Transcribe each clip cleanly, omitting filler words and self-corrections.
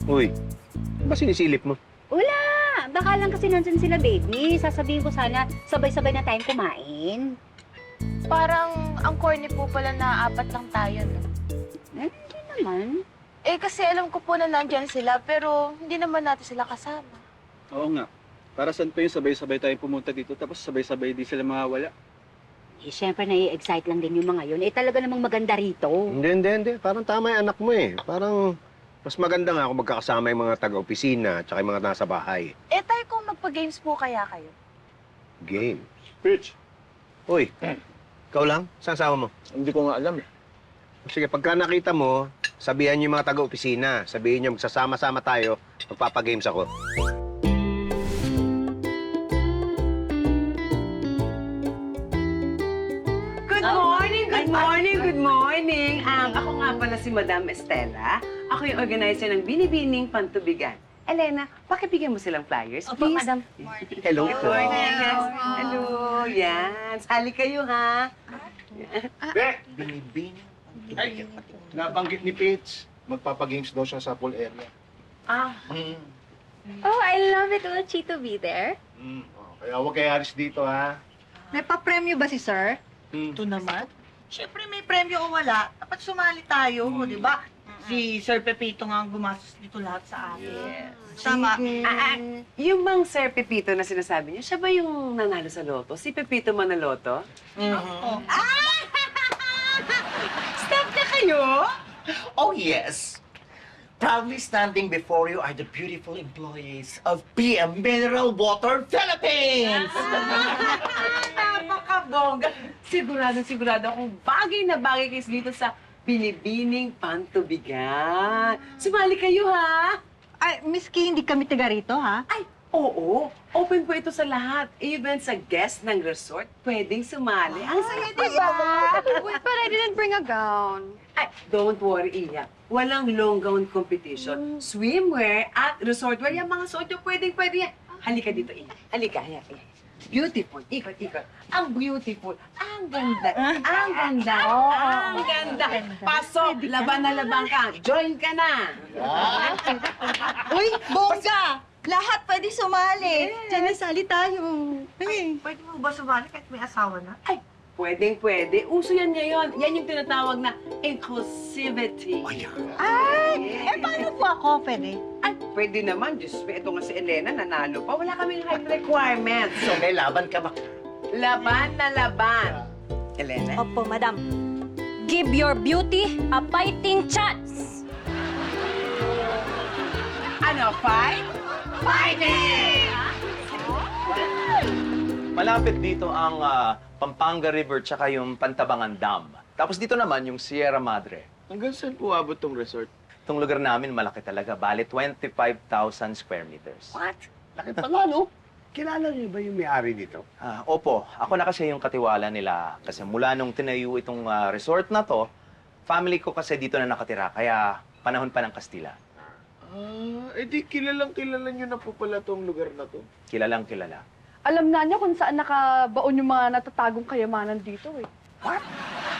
Uy, ano ba sinisilip mo? Wala! Baka lang kasi nandyan sila, baby. Sasabihin ko sana, sabay-sabay na tayong kumain. Parang ang corny po pala na apat lang tayo, no? Hindi naman. Eh, kasi alam ko po na nandyan sila, pero hindi naman natin sila kasama. Oo nga. Para saan pa yung sabay-sabay tayong pumunta dito tapos sabay-sabay di sila mawawala? Eh, syempre, nai-excite lang din yung mga yun. Eh, talaga namang maganda rito. Hindi. Parang tama yung anak mo eh. Parang mas maganda nga kung magkakasama yung mga taga-opisina at yung mga nasa bahay. Eh, tayo kung magpa-games po kaya kayo. Game. Rich, Uy, ikaw lang? Saan sama mo? hindi ko nga alam eh. Sige, pagka nakita mo, sabihan niyo yung mga taga-opisina. Sabihin niyo, magsasama-sama tayo, magpapagames ako. Good morning. Ako nga pala si Madam Estela. Ako yung organizer ng Binibining Pantubigan. Elena, pakibigyan mo silang flyers, Opo, please. madam. Hello Good po. morning. Hello. Yan. Sali kayo, ha? Be! Binibining. Ay, nabanggit ni Paige. Magpapagames daw siya sa pool area. Oh, I love it. Will Chito be there? Kaya huwag kayo aris dito, ha? May pa-premyo ba si sir? Ito naman. Siyempre may premyo o wala, dapat sumali tayo, di ba? Si Sir Pepito nga ang gumastos dito lahat sa atin. Tama. Yung bang Sir Pepito na sinasabi niyo, siya ba yung nanalo sa loto? Si Pepito Manaloto? Stop na kayo? Oh, yes. Proudly standing before you are the beautiful employees of PM Mineral Water Philippines! Napakabongga! Sigurado akong bagay na bagay kayo dito sa Binibining Pantubigan. Sumali kayo, ha? Ay, miski hindi kami taga rito, ha? Ay, oo. Open po ito sa lahat. Even sa guest ng resort, pwedeng sumali. Ang saya, di ba? Wait, but I didn't bring a gown. Ay, don't worry, Iya. Walang long gown competition. Swimwear at resort wear. Yung mga suot nyo, pwedeng-pwede yan. Halika dito, Iya. Halika, Iya. Beautiful. Ikot. Ang beautiful. Ang ganda. Ang ganda. Ang ganda. Pasok. Laban na laban ka. Join ka na. Uy, bongga! Lahat pwede sumali. Diyan na sali tayo. Hey. Pwede mo ba sumali kahit may asawa na? Ay, pwedeng-pwede. Uso yan ngayon. Yan yung tinatawag na inclusivity. Ay, paano po ako pwede? Ay, pwede naman. Diyos me, ito nga si Elena, nanalo pa. Wala kaming height requirements. So may laban ka ba? Laban na laban. Elena? Opo, madam. Give your beauty a fighting chance! Ano, fight? Fighting! Malapit dito ang Pampanga River tsaka yung Pantabangan Dam. Tapos dito naman yung Sierra Madre. Hanggang saan po abot tong resort? Itong lugar namin malaki talaga. Bale, 25,000 square meters. What? Laki pala, no? Kilala niyo ba yung may-ari dito? Opo, ako na kasi yung katiwala nila. Kasi mula nung tinayo itong resort na to, family ko kasi dito na nakatira. Kaya panahon pa ng Kastila. Di kilalang kilala niyo na po pala tong lugar na to. Kilalang kilala. Alam na niya kung saan nakabaon yung mga natatagong kayamanan dito eh. What?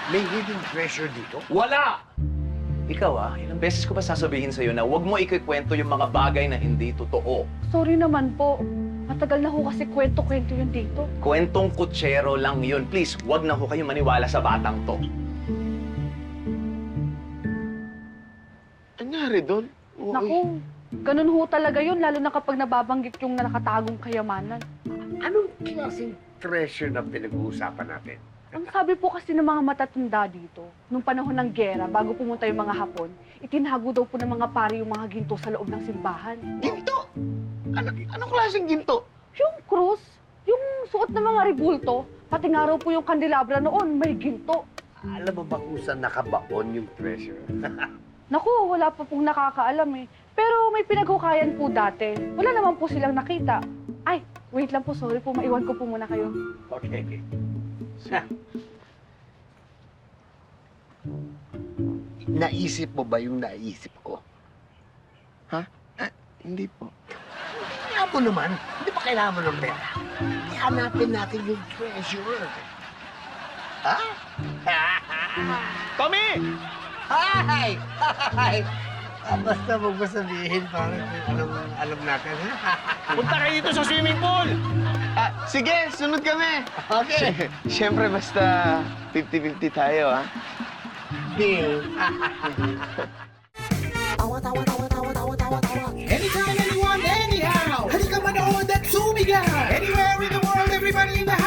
May hidden treasure dito? Wala! Ikaw ilang beses ko ba sasabihin sa'yo na huwag mo ikikwento yung mga bagay na hindi totoo. Sorry naman po. Matagal na ho kasi kwento-kwento yun dito. Kwentong kutsero lang yun. Please, huwag na ho kayong maniwala sa batang to. Anyari doon? Naku, ganun ho talaga yun, lalo na kapag nababanggit yung nakatagong kayamanan. Anong klaseng treasure na pinag-uusapan natin? Ang sabi po kasi ng mga matatanda dito, nung panahon ng gera, bago pumunta yung mga Hapon, itinago daw po ng mga pari yung mga ginto sa loob ng simbahan. Ginto? Anong klaseng ginto? Yung krus, yung suot ng mga rebulto, pati nga raw po yung kandelabra noon, may ginto. Alam mo ba kung saan nakabaon yung treasure? Naku, wala pa pong nakakaalam eh. Pero may pinaghukayan po dati. Wala naman po silang nakita. Ay, wait lang po, sorry po, maiwan ko po muna kayo. Okay. Naisip mo ba yung naisip ko? Hindi po. Kaya mo naman, hindi pa kailangan mo ng pera. Ihanapin natin yung treasure. Ha? Tommy! Hi! Hi! Basta huwag mo sabihin parang alam natin, ha? Punta kayo dito sa swimming pool! Sige, sunod kami. Okay. Siyempre, basta 50-50 tayo, ha? Deal. Anytime, anyone, anyhow. Halika manood at sumigaw. Anywhere in the world, everybody in the house.